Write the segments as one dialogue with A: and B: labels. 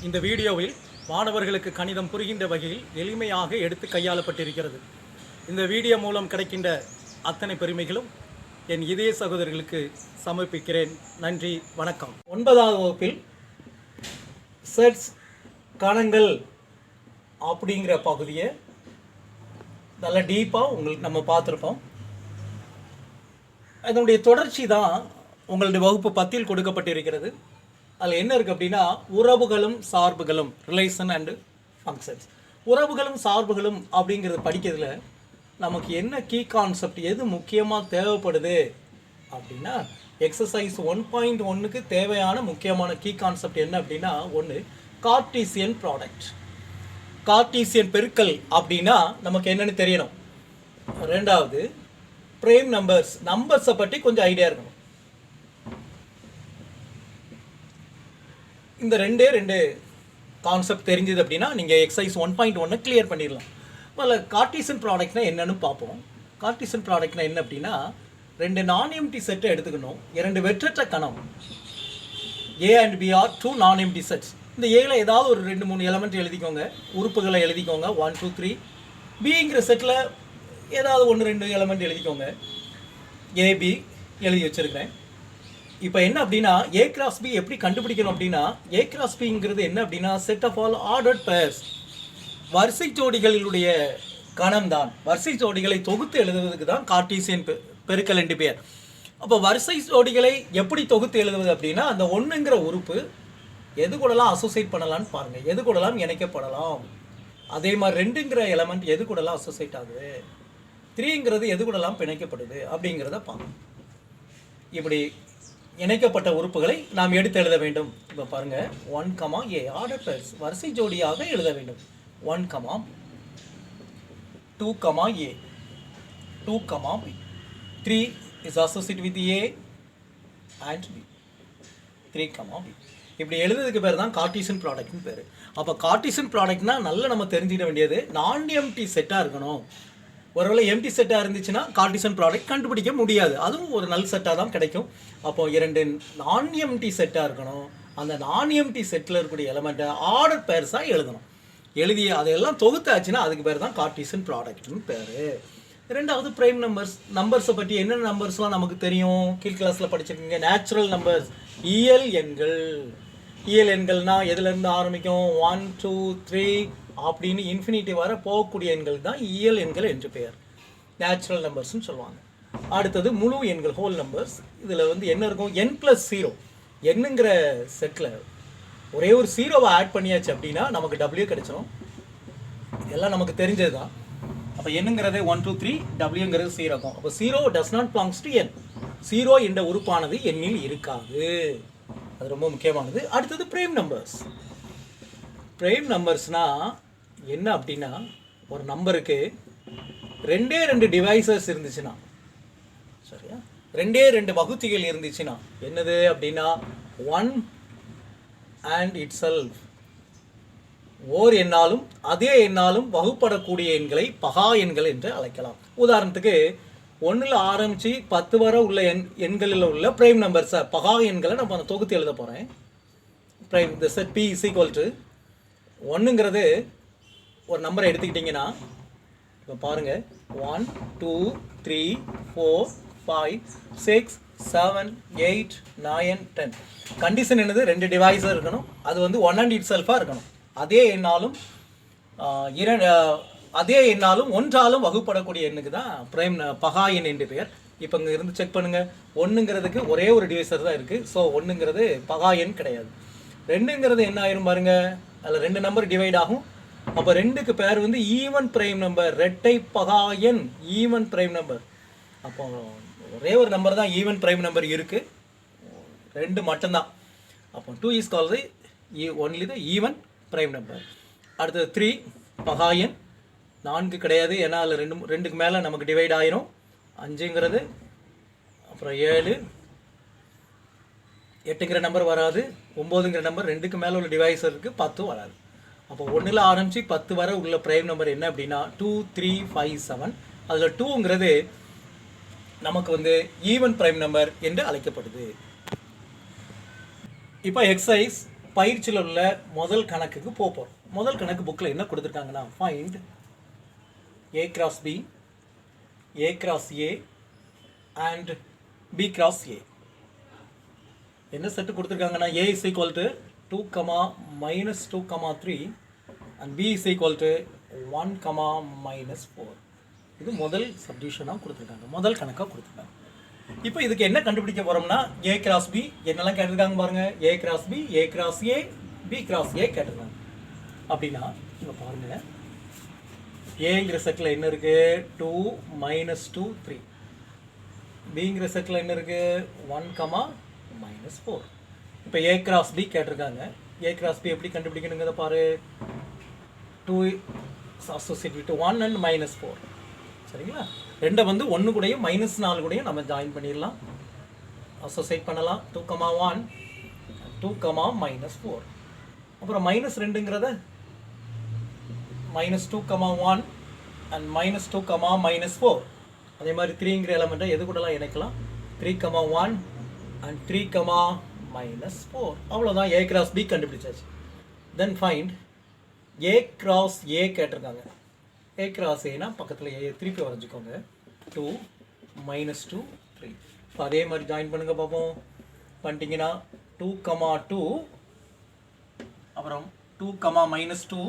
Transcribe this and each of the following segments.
A: இந்த வீடியோவில் மாணவர்களுக்கு கணிதம் புரிகின்ற வகையில் எளிமையாக எடுத்து கையாளப்பட்டிருக்கிறது. இந்த வீடியோ மூலம் கிடைக்கின்ற அத்தனை பெருமைகளும் என் இதய சகோதரர்களுக்கு சமர்ப்பிக்கிறேன். நன்றி, வணக்கம். 9ஆவது வகுப்பில் செட்ஸ் கணங்கள் அப்படிங்கிற பகுதியை நல்லா டீப்பாக உங்களுக்கு நம்ம பார்த்துருப்போம். அதனுடைய தொடர்ச்சி தான் உங்களுடைய வகுப்பு 10 கொடுக்கப்பட்டிருக்கிறது. அதில் என்ன இருக்குது அப்படின்னா, உறவுகளும் சார்புகளும், ரிலேஷன் அண்டு ஃபங்க்ஷன்ஸ். உறவுகளும் சார்புகளும் அப்படிங்கிறத படிக்கிறதுல நமக்கு என்ன கீ கான்செப்ட், எது முக்கியமாக தேவைப்படுது அப்படின்னா, எக்ஸசைஸ் 1.1க்கு தேவையான முக்கியமான கீ கான்செப்ட் என்ன அப்படின்னா, ஒன்று கார்ட்டீசியன் ப்ராடக்ட். கார்ட்டீசியன் பெருக்கல் அப்படின்னா நமக்கு என்னென்னு தெரியணும். ரெண்டாவது ப்ரைம் நம்பர்ஸ், நம்பர்ஸை பற்றி கொஞ்சம் ஐடியா இருக்கணும். இந்த ரெண்டு கான்செப்ட் தெரிஞ்சது அப்படின்னா நீங்கள் எக்ஸசைஸ் 1.1 கிளியர் பண்ணிடலாம். முதல்ல கார்ட்டீசியன் ப்ராடக்ட்னா என்னன்னு பார்ப்போம். கார்ட்டீசியன் ப்ராடக்ட்னா என்ன அப்படின்னா, ரெண்டு நான் எம்டி செட்டை எடுத்துக்கணும். இரண்டு வெற்றற்ற கணம் A and B are two non empty sets. இந்த ஏல ஏதாவது ஒரு 2-3 எலமெண்ட் எழுதிக்கோங்க, உறுப்புகளை எழுதிக்கோங்க. 1 2 3. பிங்கிற செட்டில் ஏதாவது 1-2 எலமெண்ட் எழுதிக்கோங்க. ஏபி எழுதி வச்சுருக்கிறேன். இப்போ என்ன அப்படின்னா, ஏ கிராஸ் பி எப்படி கண்டுபிடிக்கணும் அப்படின்னா, ஏ கிராஸ் பிங்கிறது என்ன அப்படின்னா, set of all ordered pairs, வரிசை ஜோடிகளுடைய கணம் தான். வரிசை ஜோடிகளை தொகுத்து எழுதுவதற்கு தான் கார்ட்டீசியன் பெருக்கல் என்று பெயர். அப்போ வரிசை ஜோடிகளை எப்படி தொகுத்து எழுதுவது அப்படின்னா, அந்த ஒன்றுங்கிற உறுப்பு எது கூடலாம் அசோசியேட் பண்ணலான்னு பாருங்கள், எது கூடலாம் இணைக்கப்படலாம். அதே மாதிரி 2ங்கிற எலமெண்ட் எது கூடலாம் அசோசியேட் ஆகுது, 3ங்கிறது எது கூடலாம் பிணைக்கப்படுது அப்படிங்கிறத பார்க்கணும். இப்படி இணைக்கப்பட்ட உறுப்புகளை நாம் எடுத்து எழுத வேண்டும். இப்போ பாருங்கள், 1, A ஆர்டர் பேர்ஸ் வரிசை ஜோடியாக எழுத வேண்டும். 1, 2, A, 2, B. 3 is associated with A and B. 3, B. இப்படி எழுதுறதுக்கு பேர் தான் கார்ட்டீசியன் ப்ராடக்ட்னு பேர். அப்போ கார்ட்டீசியன் ப்ராடக்ட்னா நல்லா நம்ம தெரிஞ்சுக்க வேண்டியது, நான் எம்டி செட்டாக இருக்கணும். ஒருவேளை எம்டி செட்டாக இருந்துச்சுன்னா கார்ட்டீசியன் ப்ராடக்ட் கண்டுபிடிக்க முடியாது, அதுவும் ஒரு நல் செட்டாக தான் கிடைக்கும். அப்போது 2 நான் எம்டி செட்டாக இருக்கணும். அந்த நான் எம்டி செட்டில் இருக்கக்கூடிய எலமெண்ட்டை ஆர்டர் பேர்ஸாக எழுதணும். எழுதி அதையெல்லாம் தொகுத்தாச்சுன்னா அதுக்கு பேர் தான் கார்ட்டீசியன் ப்ராடக்ட்னு பேர். ரெண்டாவது ப்ரைம் நம்பர்ஸ். நம்பர்ஸை பற்றி என்னென்ன நம்பர்ஸ்லாம் நமக்கு தெரியும், கீழ் கிளாஸில் படிச்சிருக்கீங்க. நேச்சுரல் நம்பர்ஸ், இயல் எண்கள். இயல் எண்கள்னால் எதுலேருந்து ஆரம்பிக்கும், 1 2 3 அப்படின்னு இன்ஃபினிட்டி வர போகக்கூடிய எண்கள் தான் இயல் எண்கள் என்று பெயர், நேச்சுரல் நம்பர்ஸ்ன்னு சொல்லுவாங்க. அடுத்தது முழு எண்கள், ஹோல் நம்பர்ஸ். இதில் வந்து என்ன இருக்கும், n+0. என்னங்கிற செட்டில் ஒரே ஒரு 0வை ஆட் பண்ணியாச்சு அப்படின்னா நமக்கு W கிடைச்சிடும். இதெல்லாம் நமக்கு தெரிஞ்சது தான். அப்போ என்னங்கிறது 1 2 3, Wங்கிறது 0 இருக்கும். அப்போ 0 does not belongs to n. 0 என்ற உறுப்பானது எண்ணில் இருக்காது, அது ரொம்ப முக்கியமானது. அடுத்தது ப்ரைம் நம்பர்ஸ். ப்ரைம் நம்பர்ஸ்னால் என்ன அப்படின்னா, ஒரு நம்பருக்கு 2 டிவைசர்ஸ் இருந்துச்சுன்னா, சரியா, 2 வகுத்திகள் இருந்துச்சுன்னா என்னது அப்படின்னா, 1 and itself. ஓர் எண்ணாலும் அதே எண்ணாலும் வகுப்படக்கூடிய எண்களை பகா எண்கள் என்று அழைக்கலாம். உதாரணத்துக்கு 1ல் ஆரம்பித்து 10 வரை உள்ள எண்களில் உள்ள ப்ரைம் நம்பர்ஸை, பகா எண்களை நம்ம அந்த தொகுத்து எழுத போகிறேன். Prime the set P is equal to 1ங்கிறது ஒரு நம்பரை எடுத்துக்கிட்டிங்கன்னா, இப்போ பாருங்கள், 1 2 3 4 5 6 7 8 9 10. கண்டிஷன் என்னது, 2 டிவைஸாக இருக்கணும். அது வந்து 1 and itself இருக்கணும். அதே எண்ணாலும் ஒன்றாலும் வகுப்படக்கூடிய எண்ணுக்கு தான் ப்ரைம் பகா எண் என்று பெயர். இப்போ இங்கே இருந்து செக் பண்ணுங்கள், 1ங்கிறதுக்கு ஒரே ஒரு டிவைசர் தான் இருக்குது. ஸோ 1ங்கிறது பகா எண் கிடையாது. 2ங்கிறது என்ன ஆயிரும் பாருங்கள், அதில் 2 நம்பர் டிவைட் ஆகும். அப்போ 2க்கு பேர் வந்து ஈவன் ப்ரைம் நம்பர், ரெட்டை பகா எண், ஈவன் ப்ரைம் நம்பர். அப்போ ஒரே ஒரு நம்பர் தான் ஈவன் ப்ரைம் நம்பர் இருக்குது, 2 மட்டும்தான். அப்போ 2 is called only the even prime number. அடுத்தது 3 பகா எண், 4 கிடையாது, ஏன்னா அதில் 2க்கு மேலே நமக்கு டிவைட் ஆயிரும். 5ங்கிறது, அப்புறம் 7, 8ங்கிற நம்பர் வராது, 9ங்கிற நம்பர் 2க்கு மேலே உள்ள டிவைஸ் இருக்குது, 10 வராது. அப்போ 1ல் ஆரம்பித்து 10 வரை உள்ள ப்ரைம் நம்பர் என்ன அப்படின்னா 2 3 5 7. அதில் 2ங்கிறது நமக்கு வந்து ஈவன் ப்ரைம் நம்பர் என்று அழைக்கப்படுது. இப்போ எக்ஸசைஸ் பயிற்சியில் உள்ள முதல் கணக்குக்கு போகிறோம். முதல் கணக்கு புக்கில் என்ன கொடுத்துருக்காங்கன்னா, find A cross B, A cross A and B cross A. என்ன செட்டு கொடுத்துருக்காங்கன்னா, A is equal to 2, -2, 3 and B is equal to 1, -4. இது முதல் சப்டிவிஷனாக கொடுத்துருக்காங்க, முதல் கணக்காக கொடுத்துருக்காங்க. இப்போ இதுக்கு என்ன கண்டுபிடிக்க போகிறோம்னா, ஏ கிராஸ் பி என்னெல்லாம் கேட்டிருக்காங்க பாருங்கள். A cross B, A cross A, B cross A கேட்டிருக்காங்க. அப்படின்னா இங்கே பாருங்கள், ஏங்கிற செட்டில் என்ன இருக்குது, 2, -2, 3. பிங்கிற செட்டில் என்ன இருக்குது, 1, -4. இப்போ ஏ கிராஸ் பி கேட்டிருக்காங்க. ஏ கிராஸ் பி எப்படி கண்டுபிடிக்கணுங்கிறத பாரு. 2 அசோசியேட் வித் 1 அண்ட் -4. சரிங்களா? ரெண்டை வந்து 1 கூடயும் -4 கூடயும் நம்ம ஜாயின் பண்ணிடலாம், அசோசியேட் பண்ணலாம். 2, 1, 2, -4. அப்புறம் -2ங்கிறத -2, 1 அண்ட் -2, -4. அதே மாதிரி 3ங்கிற எலமெண்ட்டை எது கூடலாம் இணைக்கலாம், 3, 1 அண்ட் 3, -4. அவ்வளோதான், ஏ கிராஸ் பி கண்டுபிடிச்சாச்சு. Then find A cross A கேட்டிருக்காங்க. ஏ கிராஸ் ஏனா பக்கத்தில் ஏ திருப்பி வரைஞ்சிக்கோங்க. 2, -2, 3. இப்போ அதே மாதிரி ஜாயின் பண்ணுங்கள் பார்ப்போம். பண்ணிட்டீங்கன்னா 2, 2 அப்புறம் 2, -2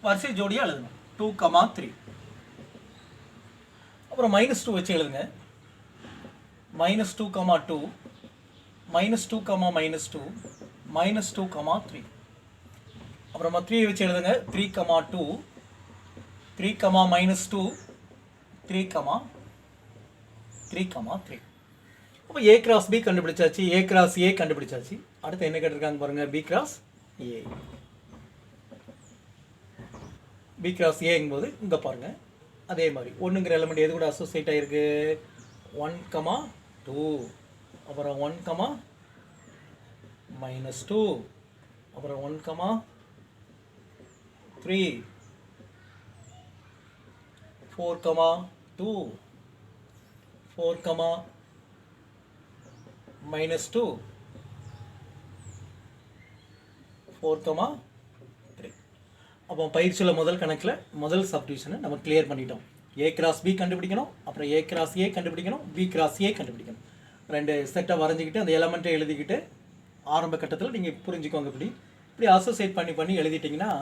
A: வரிசை ஜோடியாக எழுதணும். 2, 3 அப்புறம் -2 வச்சு எழுதுங்க. -2, 2 -2, -2 -2, 3 அப்புறமா 3 வச்சு எழுதுங்க. 3, 2 3, -2 3, 3. அப்போ ஏ கிராஸ் பி கண்டுபிடிச்சாச்சு, ஏ கிராஸ் ஏ கண்டுபிடிச்சாச்சு. அடுத்து என்ன கேட்டிருக்காங்க பாருங்க, B cross A. B cross ஏங்கும்போது இங்கே பாருங்க, அதே மாதிரி 1ங்கிற எலிமெண்ட் எது கூட அசோசியேட் ஆகிருக்கு, 1, 2 அப்புறம் 1, -2 அப்புறம் 1, 3 4, 2 4, -2 4, 3. அப்போ பயிற்சியில் முதல் கணக்கில் முதல் சப்டிவிஷனை நம்ம கிளியர் பண்ணிட்டோம். ஏ கிராஸ் பி கண்டுபிடிக்கணும், அப்புறம் ஏ கிராஸ் ஏ கண்டுபிடிக்கணும், பி கிராஸ் ஏ கண்டுபிடிக்கணும். ரெண்டு செட்டை வரைஞ்சிக்கிட்டு அந்த எலமெண்ட்டை எழுதிக்கிட்டு ஆரம்ப கட்டத்தில் நீங்கள் புரிஞ்சுக்கோங்க. இப்படி அசோசியேட் பண்ணி எழுதிட்டிங்கன்னா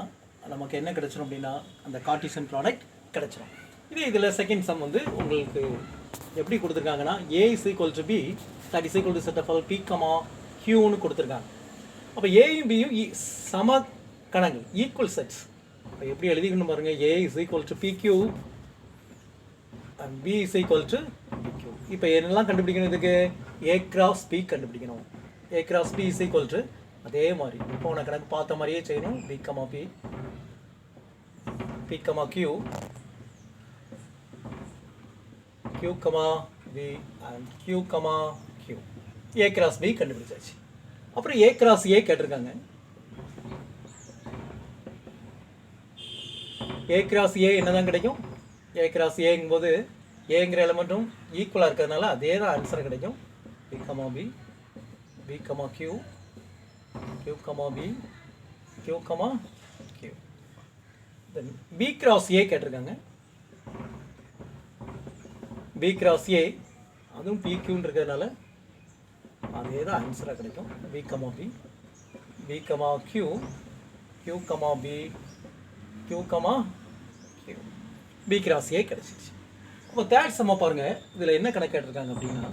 A: நமக்கு என்ன கிடச்சிடும் அப்படின்னா, அந்த கார்ட்டீசியன் ப்ராடக்ட் கிடச்சிடும். இதில் செகண்ட் சம் வந்து உங்களுக்கு எப்படி கொடுத்துருக்காங்கன்னா, A is equal to B that is equal to set of all P, கியூன்னு கொடுத்துருக்காங்க. அப்போ ஏயும் பியும் சம கணங்கள், ஈக்குவல் செட்ஸ். அப்போ எப்படி எழுதிக்கணும் பாருங்கள், A is equal to P Q and B is equal to P Q. இப்போ என்னெல்லாம் கண்டுபிடிக்கணும், இதுக்கு ஏ கிராஸ் பி கண்டுபிடிக்கணும். A cross B is equal to அதே மாதிரி போன கணக்கு பார்த்த மாதிரியே செய்யணும். P, P, Q, Q, B and Q, Q. A cross B கண்டுபிடிச்சாச்சு. அப்புறம் A cross A கேட்டிருக்காங்க. A cross A என்னதான் கிடைக்கும், A cross A ங்கும்போது Aங்கிற எலிமெண்ட்டும் ஈக்குவலாக இருக்கிறதுனால அதே தான் ஆன்சர் கிடைக்கும். B, B, B, Q, Q, B, Q, Q. Then B cross A கேட்டிருக்காங்க. பி கிராஸ் ஏ அதுவும் பிக்யூன்னு இருக்கிறதுனால அதே தான் ஆன்சராக கிடைக்கும். P, P, P, Q, Q, P, Q, Q. B cross A கிடைச்சிச்சு. அப்போ தேர்ட் சம்மை பாருங்கள், இதில் என்ன கணக்கு கேட்டிருக்காங்க அப்படின்னா,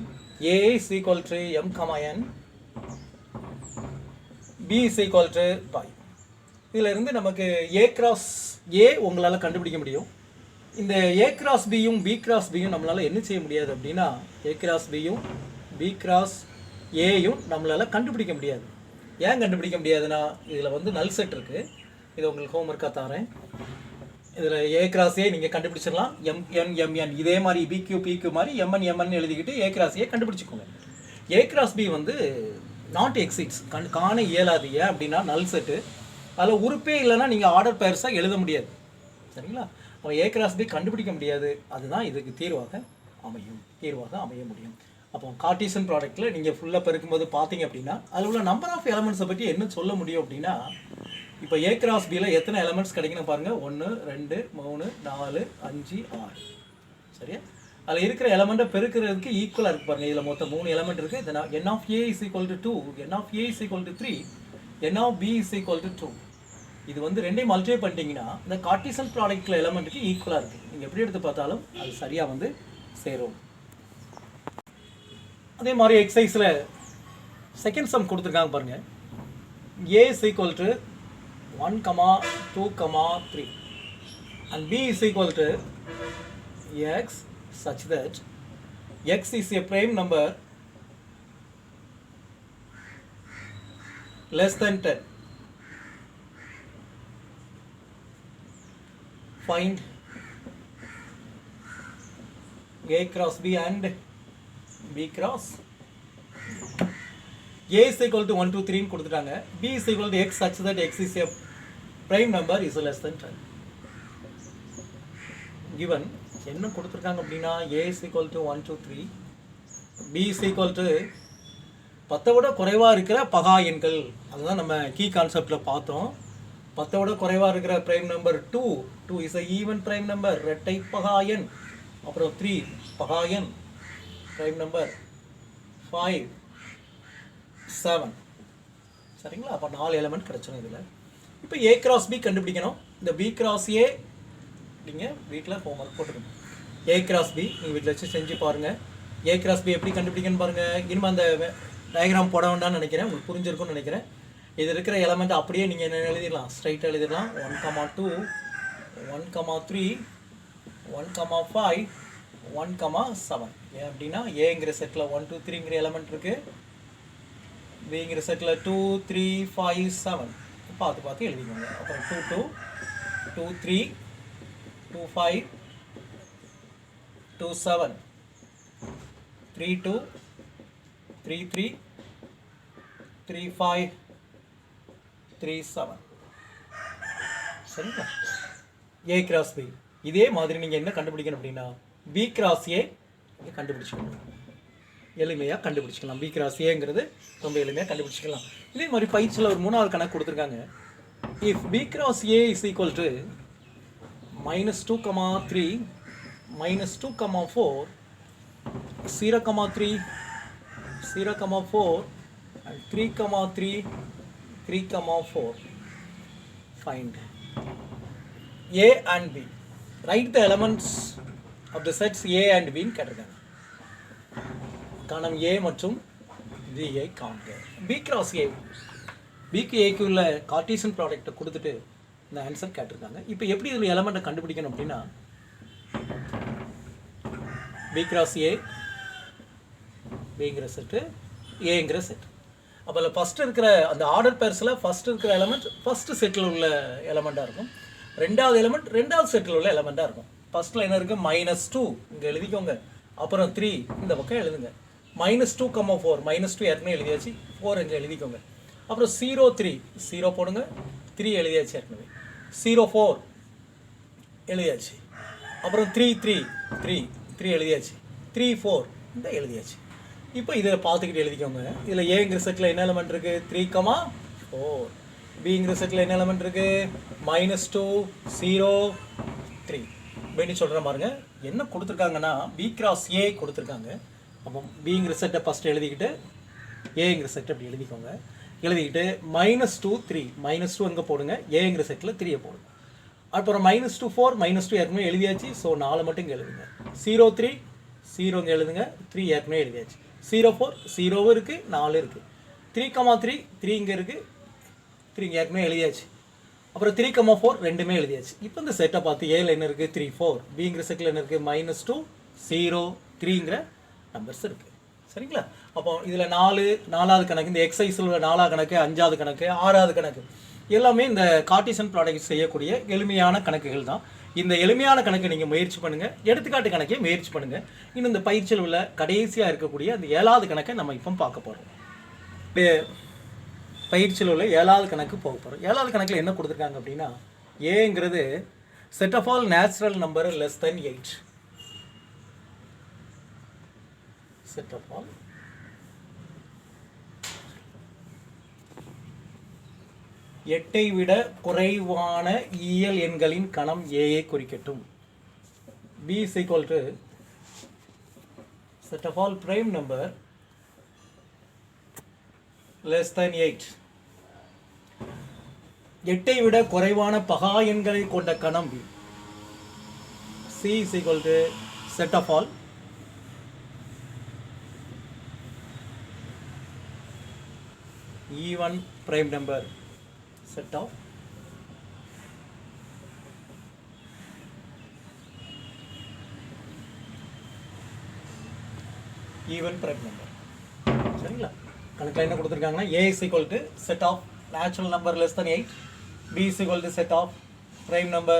A: A is equal to M, N, B is equal to phi. இதில் இருந்து நமக்கு ஏ கிராஸ் ஏ உங்களால் கண்டுபிடிக்க முடியும். இந்த ஏ கிராஸ் பியும் பி கிராஸ் பியும் நம்மளால் என்ன செய்ய முடியாது அப்படின்னா, ஏ கிராஸ் பியும் பி கிராஸ் ஏயும் நம்மளால் கண்டுபிடிக்க முடியாது. ஏன் கண்டுபிடிக்க முடியாதுன்னா, இதில் வந்து நல் செட் இருக்குது. இதை உங்களுக்கு ஹோம்ஒர்க்காக தரேன். இதில் ஏ கிராஸ் ஏ நீங்கள் கண்டுபிடிச்சிடலாம். எம்என் இதே மாதிரி பிக்யூ மாதிரி எம்என் எழுதிக்கிட்டு ஏ கிராஸ் ஏ கண்டுபிடிச்சிக்கோங்க. ஏ கிராஸ் பி வந்து நாட் எக்ஸிட்ஸ், காண இயலாது. ஏன் அப்படின்னா நல் செட்டு, அதில் உறுப்பே இல்லைன்னா நீங்கள் ஆர்டர் பேர்ஸாக எழுத முடியாது. சரிங்களா? ஏ கிராஸ் பி கண்டுபிடிக்க முடியாது. அதுதான் இதுக்கு தீர்வாக அமைய முடியும். அப்போ கார்ட்டீசியன் ப்ராடக்ட்டில் நீங்கள் ஃபுல்லாக பெருக்கும்போது பார்த்தீங்க அப்படின்னா அதில் உள்ள நம்பர் ஆஃப் எலமெண்ட்ஸை பற்றி என்ன சொல்ல முடியும் அப்படின்னா, இப்போ ஏ கிராஸ் பியில் எத்தனை எலமெண்ட்ஸ் கிடைக்கணும் பாருங்கள். 1 2 3 4 5 6. சரியா? அதில் இருக்கிற எலமெண்ட்டை பெருக்கிறதுக்கு ஈக்குவலாக இருக்குது பாருங்கள். இதில் மொத்தம் 3 எலமெண்ட் இருக்குது. தென் n of a is equal to 2, n of a is equal to 3, n of b is equal to 2. இது வந்து ரெண்டையும் மல்டிப்ளை பண்ணிட்டீங்கன்னா இந்த கார்ட்டீசியன் ப்ராடக்ட்டில் எலமெண்ட்டுக்கு ஈக்குவலாக இருக்குது. நீங்கள் எப்படி எடுத்து பார்த்தாலும் அது சரியாக வந்து சேரும். அதே மாதிரி எக்ஸசைஸில் செகண்ட் சம் கொடுத்துருக்காங்க பாருங்கள். a is equal to 1, 2, 3 and b is equal to x such that x is a prime number less than 10. Find a cross b and b cross. a is equal to 1, 2, 3 கொடுத்துட்டாங்க. b is equal to x such that x is a prime number is less than 10. given என்ன கொடுத்துருக்காங்க அப்படின்னா a is equal to 1, 2, 3, b is equal to 10 விட குறைவாக இருக்கிற பகா எண்கள். அதுதான் நம்ம கீ கான்செப்டில் பார்த்தோம். 10 விட குறைவாக இருக்கிற prime number 2 is a even prime number, இரட்டை பகா எண். அப்புறம் 3 பகா எண், ப்ரைம் நம்பர் 5, 7. சரிங்களா? அப்போ 4 எலமெண்ட் கிடச்சிடும் இதில். இப்போ ஏ கிராஸ் பி கண்டுபிடிக்கணும். இந்த பி கிராஸ் ஏ நீங்கள் வீட்டில் ஹோம்ஒர்க் போட்டுக்கணும். ஏ கிராஸ் பி நீங்கள் வீட்டில் வச்சு செஞ்சு பாருங்கள். ஏ கிராஸ் பி எப்படி கண்டுபிடிக்கணும்னு பாருங்கள். இனிமேல் அந்த டயக்ராம் போட வேண்டாம்னு நினைக்கிறேன். உங்களுக்கு புரிஞ்சிருக்கும்னு நினைக்கிறேன். இது இருக்கிற எலமெண்ட் அப்படியே நீங்கள் என்ன எழுதிடலாம், ஸ்ட்ரைட்டாக எழுதிடலாம். 1, 2, 1, 3, 1, 5, 1, 7. ஏன் அப்படின்னா ஏங்கிற செட்டில் 1, 2, 3ங்கிற எலமெண்ட் இருக்குது. பிங்கிற செட்டில் 2, 3, 5, 7 பார்த்து எழுதிக்கோங்க. அப்புறம் 2, 2, 2, 3, 2, 5, 2, 7, 3, 2, 3, 3, 3, 5, 3, 7. சரிங்களா? A cross B. இதே மாதிரி நீங்கள் என்ன கண்டுபிடிக்கணும் அப்படின்னா பி கிராஸ் ஏ நீங்கள் கண்டுபிடிச்சிக்கணும். எளிமையாக கண்டுபிடிச்சிக்கலாம். பி கிராஸ் ஏங்கிறது ரொம்ப எளிமையாக கண்டுபிடிச்சிக்கலாம். இதே மாதிரி பயிற்சியில் ஒரு 3வது கணக்கு கொடுத்துருக்காங்க. If B cross A is equal to -2, 3, -2, 4, 0, 3, 0, 4 and 3, 3, 3, 4. Find a and b. Write the elements of the sets a and b ன்னு கேட்டிருக்காங்க. காணம் a மற்றும் b ஐ காண்க. b cross a, bக்கு ஏக்கு உள்ள கார்ட்டீசியன் ப்ராடக்ட்டை கொடுத்துட்டு இந்த ஆன்சர் கேட்டிருக்காங்க. இப்போ எப்படி இதில் எலமெண்ட்டை கண்டுபிடிக்கணும் அப்படின்னா b cross a, bங்கிற செட்டு, ஏங்கிற செட். அப்போ அதில் ஃபஸ்ட்டு இருக்கிற அந்த ஆர்டர் பேர்ஸில் ஃபஸ்ட்டு இருக்கிற எலமெண்ட் ஃபஸ்ட்டு செட்டில் உள்ள எலமெண்ட்டாக இருக்கும். ரெண்டாவது எலமெண்ட் ரெண்டாவது செட்டில் உள்ள எலமெண்ட்டாக இருக்கும். ஃபஸ்ட்டில் என்ன இருக்குது, -2 இங்கே எழுதிக்கோங்க. அப்புறம் 3 இந்த பக்கம் எழுதுங்க. -2, 4, -2 ஏற்கனவே எழுதியாச்சு, 4 இங்கே எழுதிக்கோங்க. அப்புறம் 0, 3 0 போடுங்க, 3 எழுதியாச்சு ஏற்கனவே. 0, 4 எழுதியாச்சு. அப்புறம் 3, 3 3 3 எழுதியாச்சு. 3, 4 இந்த எழுதியாச்சு. இப்போ இதில் பார்த்துக்கிட்டு எழுதிக்கோங்க. இதில் ஏங்கிற செட்டில் என்ன எலமெண்ட் இருக்குது, 3, 4. பிங்கிற செட்டில் என்ன எலமெண்ட் இருக்குது, -2, 0, 3. வேண்டி சொல்கிறேன் பாருங்க. என்ன கொடுத்துருக்காங்கன்னா பி கிராஸ் ஏ கொடுத்துருக்காங்க. அப்போ பிங்கிற செட்டை ஃபஸ்ட்டு எழுதிக்கிட்டு ஏங்கிற செட்டை அப்படி எழுதிக்கோங்க. எழுதிக்கிட்டு -2, 3 -2 எங்கே போடுங்க, ஏங்கிற செட்டில் 3 போடுங்க. அப்புறம் -2, 4 -2 ஏற்கனவே எழுதியாச்சு. ஸோ 4 மட்டும் இங்கே எழுதுங்க. 0, 3 0 இங்கே எழுதுங்க. 3 ஏற்கனவே எழுதியாச்சு. 0, 4 0 இருக்குது, 4 இருக்குது. 3, 3 3 இங்கே இருக்குது, 3 இங்கே ஏற்கனவே எழுதியாச்சு. அப்புறம் 3, 4 ரெண்டுமே எழுதியாச்சு. இப்போ இந்த செட்டை பார்த்து ஏல என்ன இருக்குது, 3, 4. பிங்கிற செட்டில் என்ன இருக்குது, -2, 0, 3ங்கிற நம்பர்ஸ் இருக்குது. சரிங்களா? அப்போ இதில் 4வது கணக்கு, இந்த எக்ஸசைஸில் உள்ள 4வது கணக்கு, 5வது கணக்கு, 6வது கணக்கு எல்லாமே இந்த கார்ட்டீசியன் ப்ராடக்ட் செய்யக்கூடிய எளிமையான கணக்குகள் தான். இந்த எளிமையான கணக்கை நீங்கள் முயற்சி பண்ணுங்கள். எடுத்துக்காட்டு கணக்கே முயற்சி பண்ணுங்கள். இன்னும் இந்த பயிற்சியில் உள்ள கடைசியாக இருக்கக்கூடிய அந்த 7வது கணக்கை நம்ம இப்போ பார்க்க போகிறோம். பயிற்சியில் உள்ள 7வது கணக்கு போக போகிறோம். 7வது கணக்கில் என்ன கொடுத்துருக்காங்க அப்படின்னா ஏங்கிறது set of all natural number less than 8. set of all எட்டை விட குறைவான இயல் எண்களின் கணம் A I குறிக்கட்டும். B is equal to set of all prime number less than 8. எட்டை விட குறைவான பகா எண்களை கொண்ட கணம் B. C is equal to set of all even prime number set of even prime number. சரிங்களா? கணக்கில் என்ன கொடுத்துருக்காங்கன்னா A is equal to set of natural number less than 8, B is equal to set of prime number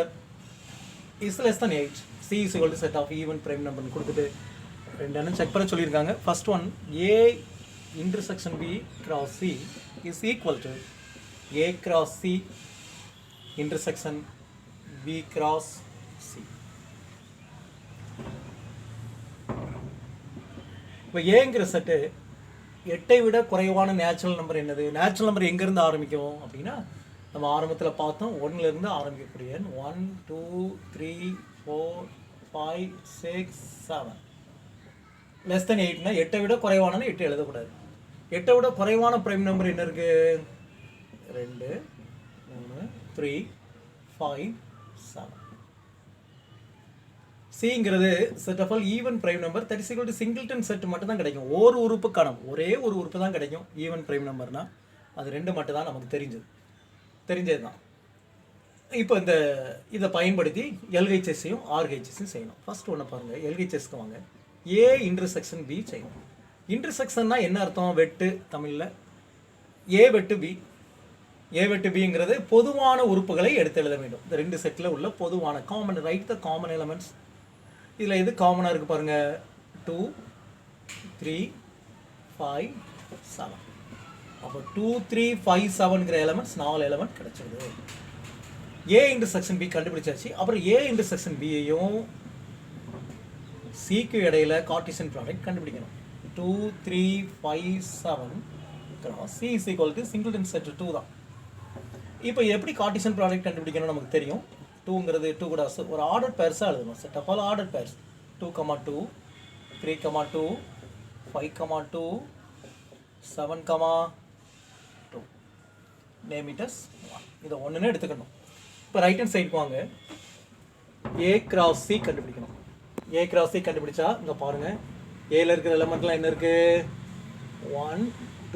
A: is less than 8, C is equal to set of even prime number கொடுத்துட்டு ரெண்டு எண்ணம் check பண்ண சொல்லியிருக்காங்க. First one A intersection B cross C is equal to A cross C intersection B cross C. இப்போ ஏங்கிற set எட்டை விட குறைவான நேச்சுரல் நம்பர் என்னது? நேச்சுரல் நம்பர் எங்கேருந்து ஆரம்பிக்கும் அப்படின்னா நம்ம ஆரம்பத்தில் பார்த்தோம், ஒன்றுலேருந்து ஆரம்பிக்கக்கூடிய 1 2 3 4 5 6 7 லெஸ் தென் 8னா எட்டை விட குறைவானது 8 எழுதக்கூடாது. எட்டை விட குறைவான ப்ரைம் நம்பர் என்ன இருக்கு? 2 3 3 5 7. சிங்கிறது set of all even prime number that is equal to singleton set மட்டும் தான் கிடைக்கும். ஒரு உறுப்பு கணம், ஒரே ஒரு உறுப்பு தான் கிடைக்கும் ஈவன் பிரைம் நம்பர்னா அது ரெண்டு மட்டும் தான் நமக்கு தெரிஞ்சது தான். இப்போ இதை பயன்படுத்தி எல்ஹெச்எஸ்ஸையும் ஆர்ஹெச்எஸ்ஸையும் செய்யணும். ஃபர்ஸ்ட் ஒன்று பாருங்கள், எல்ஹெச்எஸ்க்கு வாங்க. ஏ இன்டர்செக்ஷன் பி செய்யணும். இன்டர்செக்ஷன்னா என்ன அர்த்தம்? வெட்டு தமிழில். ஏ வெட்டு பி, ஏ வெட்டு பிங்கிறது பொதுவான உறுப்புகளை எடுத்து எழுத வேண்டும். இந்த ரெண்டு செட்டில் உள்ள பொதுவான common, right the common elements. இதில் எது காமனாக இருக்குது பாருங்கள், 2 3 5 7. அப்போ 2 3 5 7ங்கிற எலமெண்ட்ஸ் 4 எலமெண்ட் கிடைச்சிருது. ஏ இன்டர்செக்ஷன் பி கண்டுபிடிச்சாச்சு. அப்புறம் ஏ இன்டர்செக்ஷன் பியையும் சிக்கு இடையில கார்ட்டீசியன் ப்ராடக்ட் கண்டுபிடிக்கணும். 2 3 5 7 cross C is equal to singleton set 2 தான். இப்போ எப்படி கார்ட்டீசியன் ப்ராடக்ட் கண்டுபிடிக்கணும் நமக்கு தெரியும். 2ங்கிறது 2 கூட ஒரு ஆர்டர் பேர்ஸாக எழுதணும். Set of all order pairs 2, 2 3, 2 5, 2 7, 2 name it as 1. இதை ஒன்றுன்னு எடுத்துக்கணும். இப்போ ரைட் ஹேண்ட் சைடுக்கு வாங்க. A கிராஸ் C கண்டுபிடிக்கணும். A கிராஸ் C கண்டுபிடிச்சா இங்கே பாருங்கள், ஏல இருக்கிற எலமெண்ட்லாம் என்ன இருக்குது? 1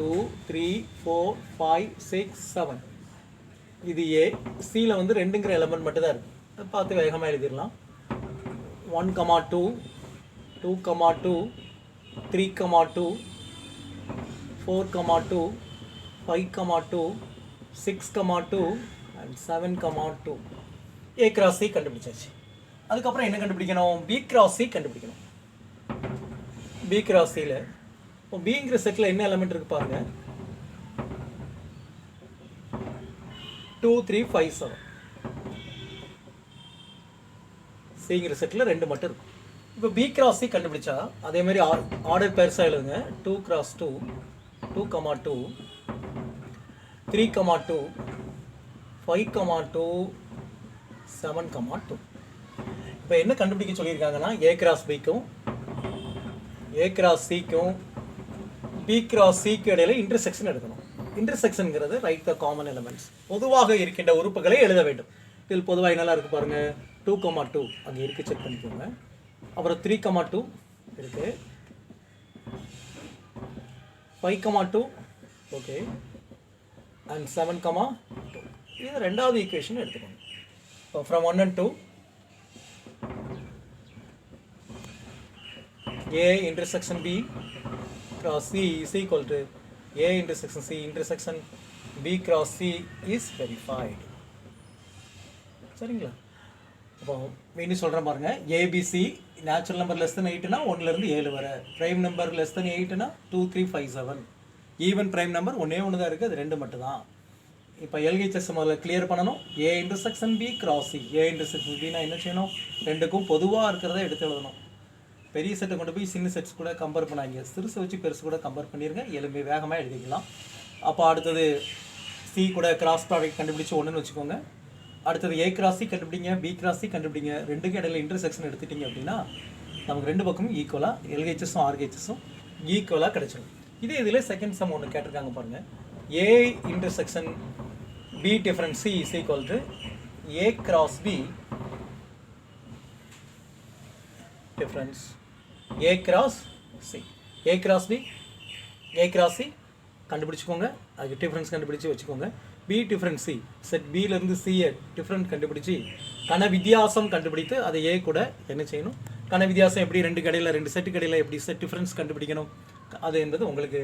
A: 2 3 4 5 6 7. இது ஏ. சியில் 2ங்கிற எலமெண்ட் மட்டும் தான் இருக்குது. பார்த்து வேகமாக எழுதிடலாம். 1, 2 2, 2 3, 2 4, 2 5, 2 6, 2 and 7, 2. ஏ கிராஸ் சி கண்டுபிடிச்சாச்சு. அதுக்கப்புறம் என்ன கண்டுபிடிக்கணும்? பி கிராஸ் சி கண்டுபிடிக்கணும். பி கிராஸ் சியில் இப்போ பிங்கிற செட்டில் என்ன எலமெண்ட் இருக்குது பாருங்கள், 2 3 5 7. சிங்கிற செட்டில் 2 மட்டும் இருக்கும். இப்போ பி கிராஸ் சி கண்டுபிடிச்சா அதே மாதிரி ஆர்டர் பேர்ஸாக எழுதுங்க. 2 கிராஸ் 2 2, 2 3, 2 5, 2 7, 2. இப்போ என்ன கண்டுபிடிக்க சொல்லியிருக்காங்கன்னா ஏ கிராஸ் பிக்கும் ஏ கிராஸ் சிக்கும் பி கிராஸ் சிக்கு இடையில இன்டர்செக்ஷன் எடுக்கணும். இன்டர்செக்ஷன்ங்கிறது ரைட் த காமன் எலமெண்ட்ஸ், பொதுவாக இருக்கின்ற உறுப்புகளை எழுத வேண்டும். இதில் பொதுவாக என்னெல்லாம் இருக்குது பாருங்கள், 2, 2 அங்கே இருக்குது, செக் பண்ணிக்கோங்க. அப்புறம் 3, 2 இருக்குது, 5, 2 ஓகே, அண்ட் 7, 2. இது ரெண்டாவது ஈக்குவேஷன் எடுத்துக்கோங்க. இப்போ from 1 and 2 A intersection B cross C is equal to A intersection C intersection B cross C is verified. சரிங்களா? அப்போ மீண்டும் சொல்கிறேன் பாருங்க, A B C natural number less than 8னா 1லேருந்து 7 வரை, ப்ரைம் நம்பர் லெஸ் தென் 8னா 2 3 5 7, ஈவன் ப்ரைம் நம்பர் ஒன்றே ஒன்று தான் இருக்குது, அது 2 மட்டும் தான். இப்போ எல்ஹெச்எஸ் முதல்ல கிளியர் பண்ணணும். A intersection B cross C, A intersection பின்னா என்ன செய்யணும்? ரெண்டுக்கும் பொதுவாக இருக்கிறத எடுத்து எழுதணும். பெரிய செட்டை கொண்டு போய் சின்ன செட்ஸ் கூட கம்பேர் பண்ணாங்க, சிறுசை வச்சு பெருசு கூட கம்பேர் பண்ணிடுங்க, எலும்பி வேகமாக எழுதிக்கலாம். அப்போ அடுத்தது சி கூட கிராஸ் ப்ராடக்ட் கண்டுபிடிச்சி ஒன்றுன்னு வச்சுக்கோங்க. அடுத்தது ஏ கிராஸ் சி கண்டுபிடிங்க, பி கிராஸ் சி கண்டுபிடிங்க. ரெண்டுக்கும் இடையில இன்டர்செக்ஷன் எடுத்துட்டிங்க அப்படின்னா நமக்கு ரெண்டு பக்கமும் ஈக்குவலாக எல்ஹெச்எஸும் ஆர்ஹெச்எஸும் ஈக்குவலாக கிடைச்சிடும். இதில் செகண்ட் சம் ஒன்று கேட்டிருக்காங்க பாருங்கள். A intersection B difference C is equal to A cross B difference A cross C. A cross B, A cross C கண்டுபிடிச்சிக்கோங்க, அதுக்கு டிஃப்ரென்ஸ் கண்டுபிடிச்சி வச்சுக்கோங்க. பி டிஃப்ரென்ஸ் சி, செட் பியிலேருந்து சியை டிஃப்ரெண்ட் கண்டுபிடிச்சி கன வித்தியாசம் கண்டுபிடித்து அதை ஏ கூட என்ன செய்யணும், கன வித்தியாசம் எப்படி ரெண்டு கடையில் ரெண்டு செட்டு கடையில் எப்படி செட் டிஃப்ரென்ஸ் கண்டுபிடிக்கணும், அது என்பது உங்களுக்கு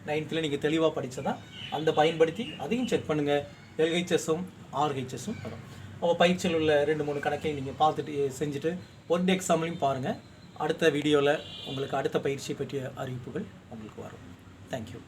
A: 9th நீங்கள் தெளிவாக படித்ததான். அந்த பயன்படுத்தி அதையும் செக் பண்ணுங்கள். எல்ஹெச்எஸும் ஆர்ஹெச்எஸும் வரும். அப்போ பயிற்சியில் உள்ள 2-3 கணக்கையும் நீங்கள் பார்த்துட்டு செஞ்சுட்டு ஒன் டே எக்ஸாம்லையும் பாருங்கள். அடுத்த வீடியோவில் உங்களுக்கு அடுத்த பயிற்சி பற்றிய அறிவிப்புகள் உங்களுக்கு வரும். தேங்க்யூ.